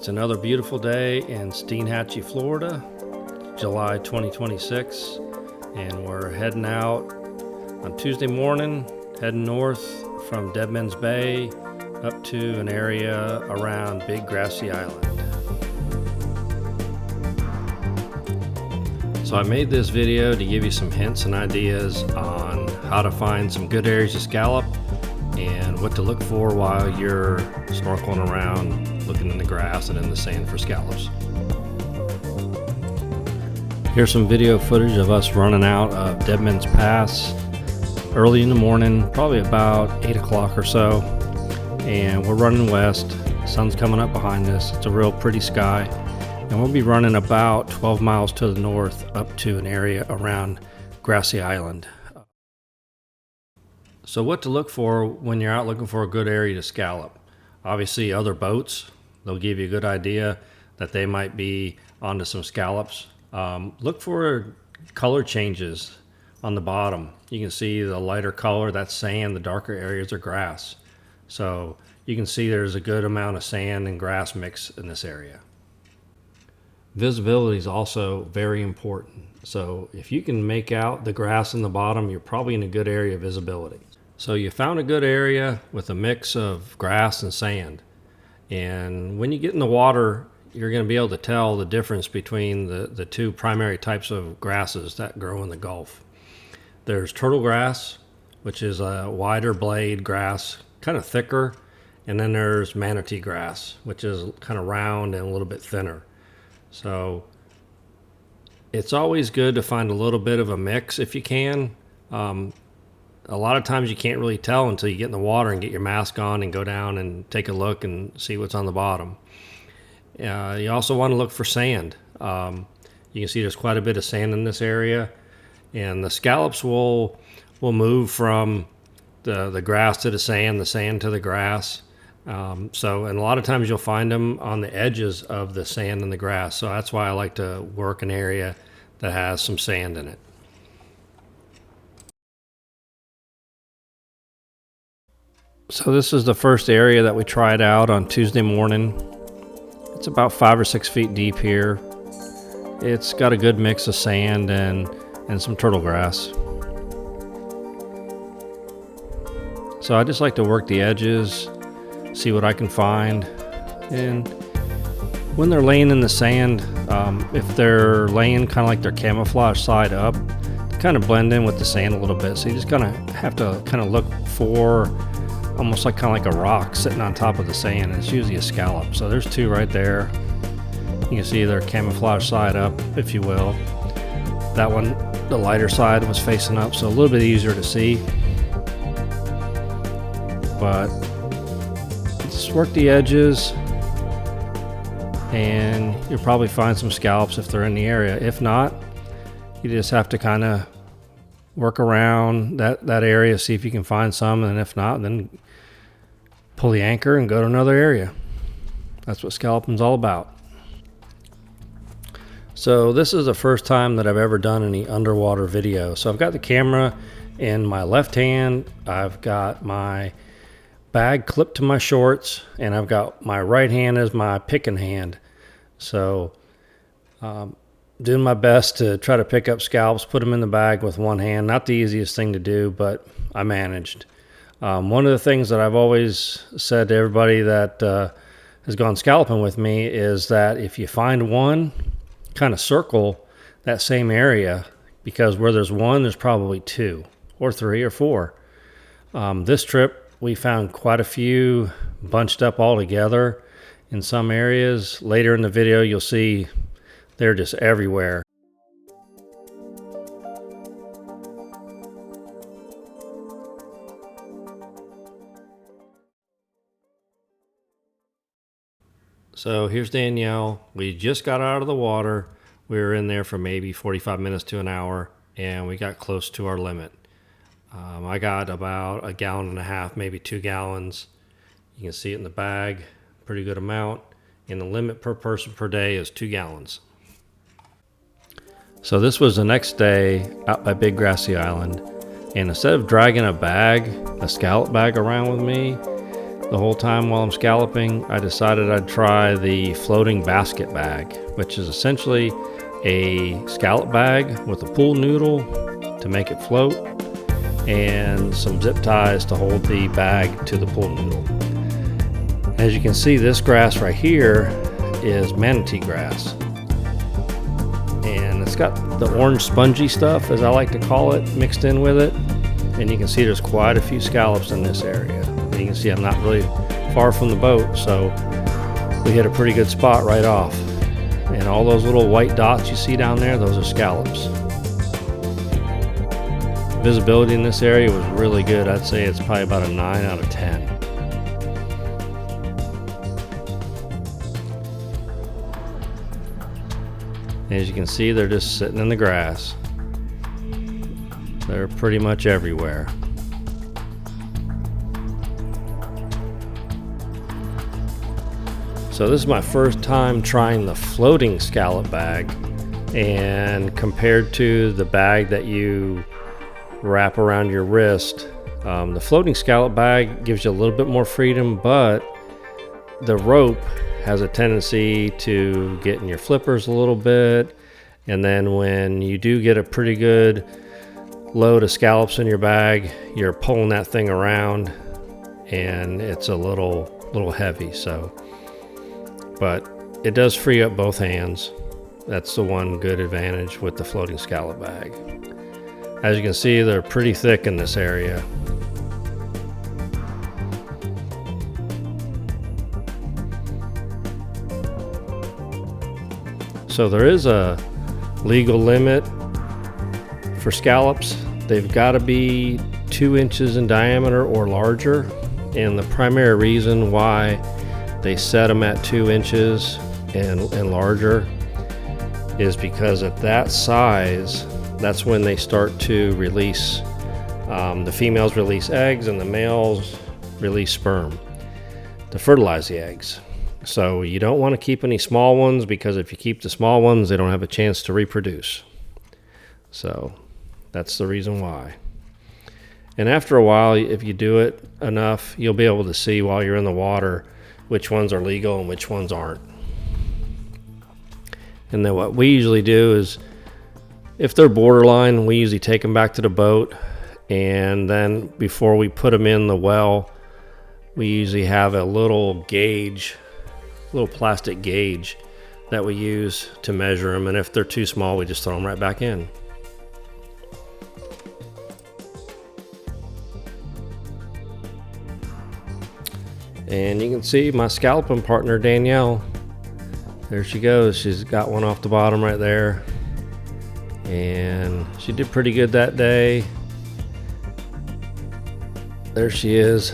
It's another beautiful day in Steinhatchee, Florida, July 2026, and we're heading out on Tuesday morning, heading north from Deadman's Bay up to an area around Big Grassy Island. So I made this video to give you some hints and ideas on how to find some good areas to scallop and what to look for while you're snorkeling around, looking in the grass and in the sand for scallops. Here's some video footage of us running out of Deadman's Pass early in the morning, probably about 8 o'clock or so, and we're running west. Sun's coming up behind us. It's a real pretty sky, and we'll be running about 12 miles to the north up to an area around Grassy Island. So what to look for when you're out looking for a good area to scallop? Obviously other boats, they'll give you a good idea that they might be onto some scallops. Look for color changes on the bottom. You can see the lighter color, that's sand, the darker areas are grass. So you can see there's a good amount of sand and grass mix in this area. Visibility is also very important. So if you can make out the grass in the bottom, you're probably in a good area of visibility. So you found a good area with a mix of grass and sand. And when you get in the water, you're going to be able to tell the difference between the two primary types of grasses that grow in the Gulf. There's turtle grass, which is a wider blade grass, kind of thicker. And then there's manatee grass, which is kind of round and a little bit thinner. So it's always good to find a little bit of a mix if you can. A lot of times you can't really tell until you get in the water and get your mask on and go down and take a look and see what's on the bottom. You also want to look for sand. You can see there's quite a bit of sand in this area, and the scallops will move from the grass to the sand to the grass. And a lot of times you'll find them on the edges of the sand and the grass. So that's why I like to work an area that has some sand in it. So this is the first area that we tried out on Tuesday morning. It's about 5 or 6 feet deep here. It's got a good mix of sand and some turtle grass. So I just like to work the edges, see what I can find. And when they're laying in the sand, if they're laying kind of like their camouflage side up, they kind of blend in with the sand a little bit. So you just kind of have to kind of look for almost like kind of like a rock sitting on top of the sand. It's usually a scallop. So there's two right there. You can see their camouflage side up, if you will. That one, the lighter side was facing up, so a little bit easier to see. But just work the edges and you'll probably find some scallops if they're in the area. If not, you just have to kind of work around that area, see if you can find some, and if not, then pull the anchor and go to another area. That's what scalloping's all about. So this is the first time that I've ever done any underwater video. So I've got the camera in my left hand, I've got my bag clipped to my shorts, and I've got my right hand as my picking hand. So doing my best to try to pick up scallops, put them in the bag with one hand. Not the easiest thing to do, but I managed. One of the things that I've always said to everybody that has gone scalloping with me is that if you find one, kind of circle that same area, because where there's one, there's probably two or three or four. This trip, we found quite a few bunched up all together in some areas. Later in the video, you'll see they're just everywhere. So here's Danielle. We just got out of the water. We were in there for maybe 45 minutes to an hour, and we got close to our limit. I got about 1.5 gallons, maybe 2 gallons. You can see it in the bag, pretty good amount. And the limit per person per day is 2 gallons. So this was the next day out by Big Grassy Island. And instead of dragging a scallop bag around with me, the whole time while I'm scalloping, I decided I'd try the floating basket bag, which is essentially a scallop bag with a pool noodle to make it float and some zip ties to hold the bag to the pool noodle. As you can see, this grass right here is manatee grass, and it's got the orange spongy stuff, as I like to call it, mixed in with it. And you can see there's quite a few scallops in this area. And you can see I'm not really far from the boat, so we hit a pretty good spot right off. And all those little white dots you see down there, those are scallops. Visibility in this area was really good. I'd say it's probably about a 9 out of 10. As you can see, they're just sitting in the grass. They're pretty much everywhere. So this is my first time trying the floating scallop bag, and compared to the bag that you wrap around your wrist, the floating scallop bag gives you a little bit more freedom, but the rope has a tendency to get in your flippers a little bit, and then when you do get a pretty good load of scallops in your bag, you're pulling that thing around and it's a little heavy. So, but it does free up both hands. That's the one good advantage with the floating scallop bag. As you can see, they're pretty thick in this area. So there is a legal limit for scallops. They've got to be 2 inches in diameter or larger, and the primary reason why they set them at 2 inches and larger is because at that size, that's when they start to release, the females release eggs and the males release sperm to fertilize the eggs. So you don't want to keep any small ones, because if you keep the small ones, they don't have a chance to reproduce. So that's the reason why. And after a while, if you do it enough, you'll be able to see while you're in the water which ones are legal and which ones aren't. And then what we usually do is, if they're borderline, we usually take them back to the boat, and then before we put them in the well, we usually have a little gauge, little plastic gauge that we use to measure them, and if they're too small, we just throw them right back in. And you can see my scalloping partner, Danielle. There she goes. She's got one off the bottom right there. And she did pretty good that day. There she is.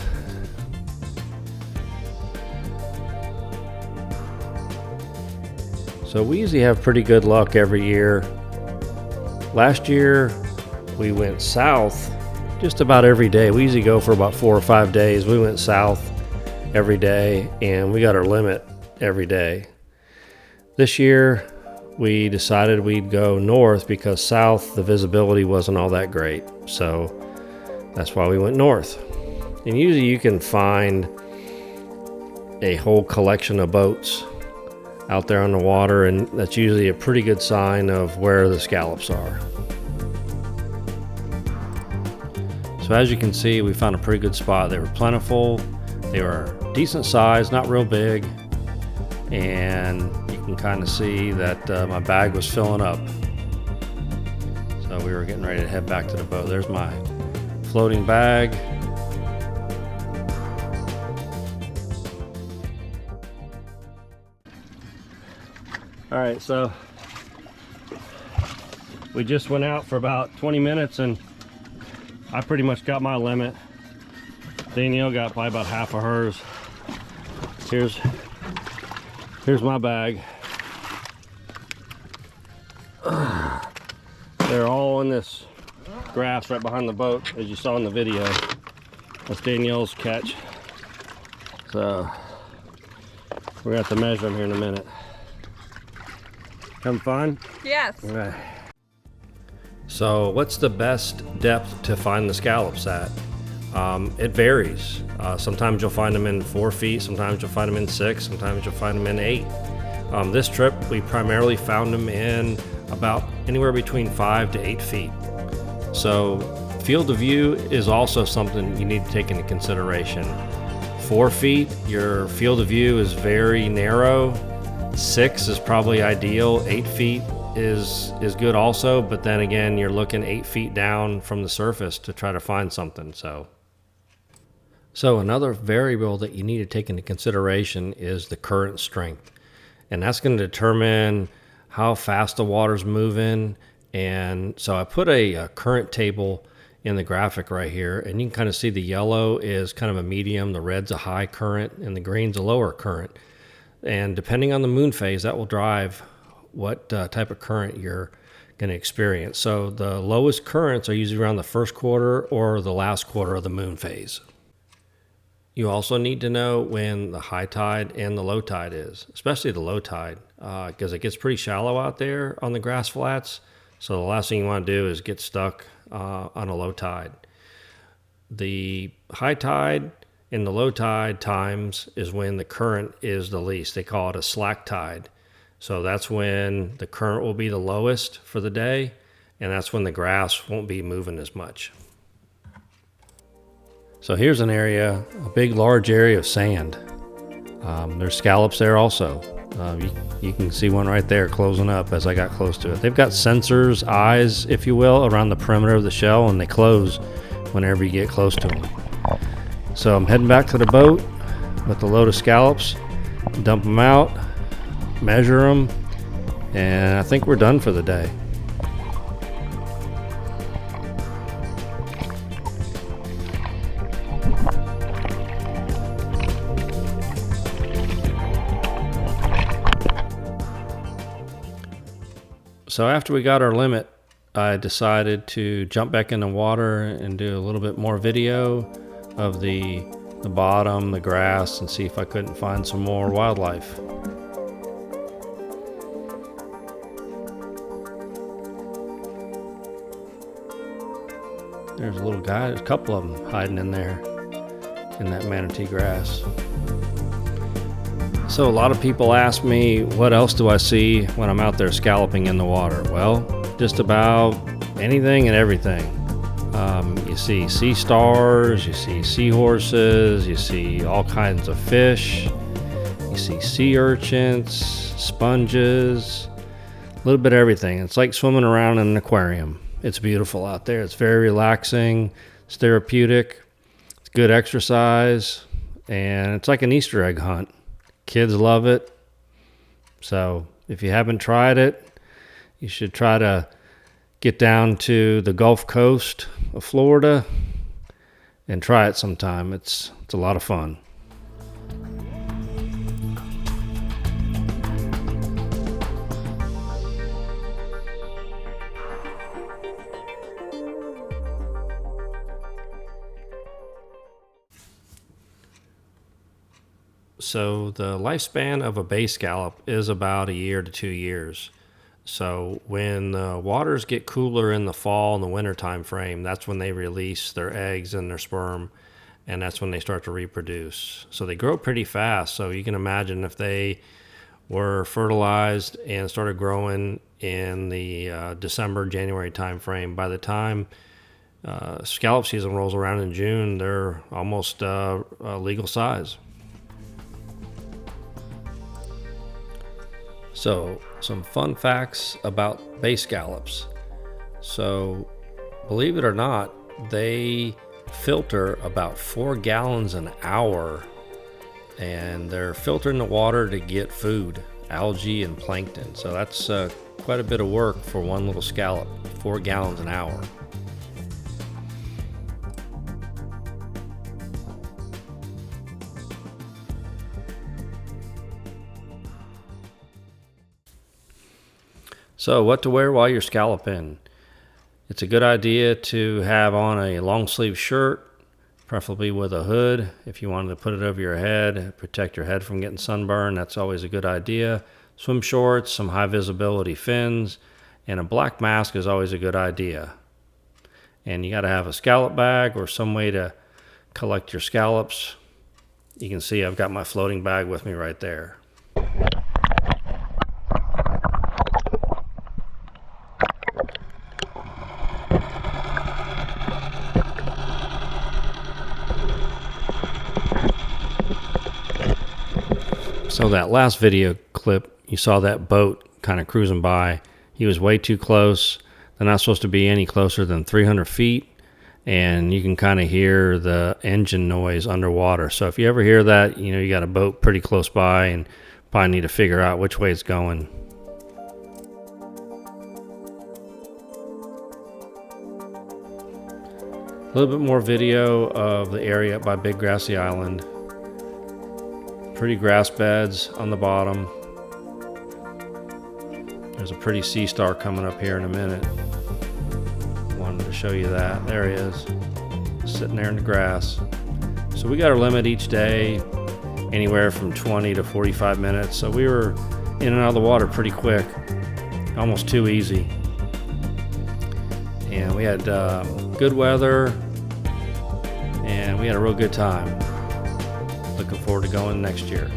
So we usually have pretty good luck every year. Last year, we went south just about every day. We usually go for about 4 or 5 days. We went south every day, and we got our limit every day. This year, we decided we'd go north because south, the visibility wasn't all that great. So that's why we went north. And usually you can find a whole collection of boats out there on the water, and that's usually a pretty good sign of where the scallops are. So as you can see, we found a pretty good spot. They were plentiful. They were decent size, not real big, and you can kind of see that my bag was filling up. So we were getting ready to head back to the boat. There's my floating bag. All right, so we just went out for about 20 minutes and I pretty much got my limit. Danielle got probably about half of hers. Here's my bag. They're all in this grass right behind the boat, as you saw in the video. That's Danielle's catch. So we're gonna have to measure them here in a minute. Having fun? Yes. All right. So what's the best depth to find the scallops at? It varies. Sometimes you'll find them in 4 feet, sometimes you'll find them in 6, sometimes you'll find them in 8. This trip, we primarily found them in about anywhere between 5 to 8 feet. So field of view is also something you need to take into consideration. 4 feet, your field of view is very narrow. 6 is probably ideal. 8 feet is good also, but then again, you're looking 8 feet down from the surface to try to find something. So another variable that you need to take into consideration is the current strength. And that's going to determine how fast the water's moving. And so I put a current table in the graphic right here, and you can kind of see the yellow is kind of a medium, the red's a high current, and the green's a lower current. And depending on the moon phase, that will drive what type of current you're going to experience. So the lowest currents are usually around the first quarter or the last quarter of the moon phase. You also need to know when the high tide and the low tide is, especially the low tide, because it gets pretty shallow out there on the grass flats. So the last thing you want to do is get stuck on a low tide. The high tide and the low tide times is when the current is the least. They call it a slack tide. So that's when the current will be the lowest for the day, and that's when the grass won't be moving as much. So here's an area, a big, large area of sand. There's scallops there also. You can see one right there closing up as I got close to it. They've got sensors, eyes, if you will, around the perimeter of the shell, and they close whenever you get close to them. So I'm heading back to the boat with a load of scallops, dump them out, measure them, and I think we're done for the day. So after we got our limit, I decided to jump back in the water and do a little bit more video of the bottom, the grass, and see if I couldn't find some more wildlife. There's a little guy, there's a couple of them hiding in there in that manatee grass. So a lot of people ask me, what else do I see when I'm out there scalloping in the water? Well, just about anything and everything. You see sea stars, you see seahorses, you see all kinds of fish, you see sea urchins, sponges, a little bit of everything. It's like swimming around in an aquarium. It's beautiful out there. It's very relaxing, it's therapeutic, it's good exercise, and it's like an Easter egg hunt. Kids love it. So if you haven't tried it, you should try to get down to the Gulf Coast of Florida and try it sometime. It's a lot of fun. So the lifespan of a bay scallop is about 1 year to 2 years. So when the waters get cooler in the fall and the winter time frame, that's when they release their eggs and their sperm, and that's when they start to reproduce. So they grow pretty fast. So you can imagine if they were fertilized and started growing in the December, January time frame, by the time scallop season rolls around in June, they're almost legal size. So, some fun facts about bay scallops. So, believe it or not, they filter about 4 gallons an hour, and they're filtering the water to get food, algae and plankton. So that's quite a bit of work for one little scallop, 4 gallons an hour. So what to wear while you're scalloping? It's a good idea to have on a long sleeve shirt, preferably with a hood. If you wanted to put it over your head, protect your head from getting sunburn, that's always a good idea. Swim shorts, some high visibility fins, and a black mask is always a good idea. And you got to have a scallop bag or some way to collect your scallops. You can see I've got my floating bag with me right there. So that last video clip, you saw that boat kind of cruising by. He was way too close. They're not supposed to be any closer than 300 feet. And you can kind of hear the engine noise underwater. So if you ever hear that, you know, you got a boat pretty close by and probably need to figure out which way it's going. A little bit more video of the area up by Big Grassy Island. Pretty grass beds on the bottom. There's a pretty sea star coming up here in a minute. Wanted to show you that. There he is, sitting there in the grass. So we got our limit each day, anywhere from 20 to 45 minutes. So we were in and out of the water pretty quick, almost too easy. And we had good weather, and we had a real good time. Looking forward to going next year.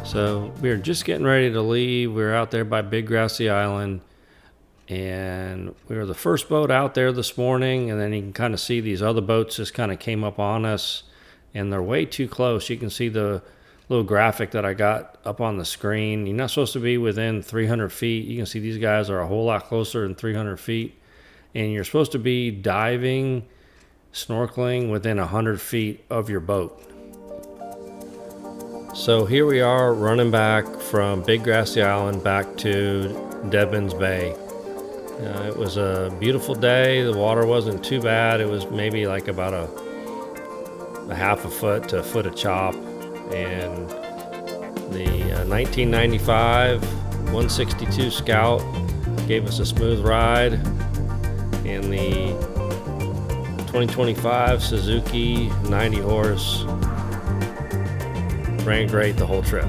So we were just getting ready to leave. We were out there by Big Grassy Island, and we were the first boat out there this morning, and then you can kind of see these other boats just kind of came up on us, and they're way too close. You can see the little graphic that I got up on the screen. You're not supposed to be within 300 feet. You can see these guys are a whole lot closer than 300 feet. And you're supposed to be diving, snorkeling within 100 feet of your boat. So here we are running back from Big Grassy Island back to Deadman's Bay. It was a beautiful day. The water wasn't too bad. It was maybe like about a half a foot to a foot of chop. And the 1995 162 Scout gave us a smooth ride. And the 2025 Suzuki 90 horse ran great the whole trip.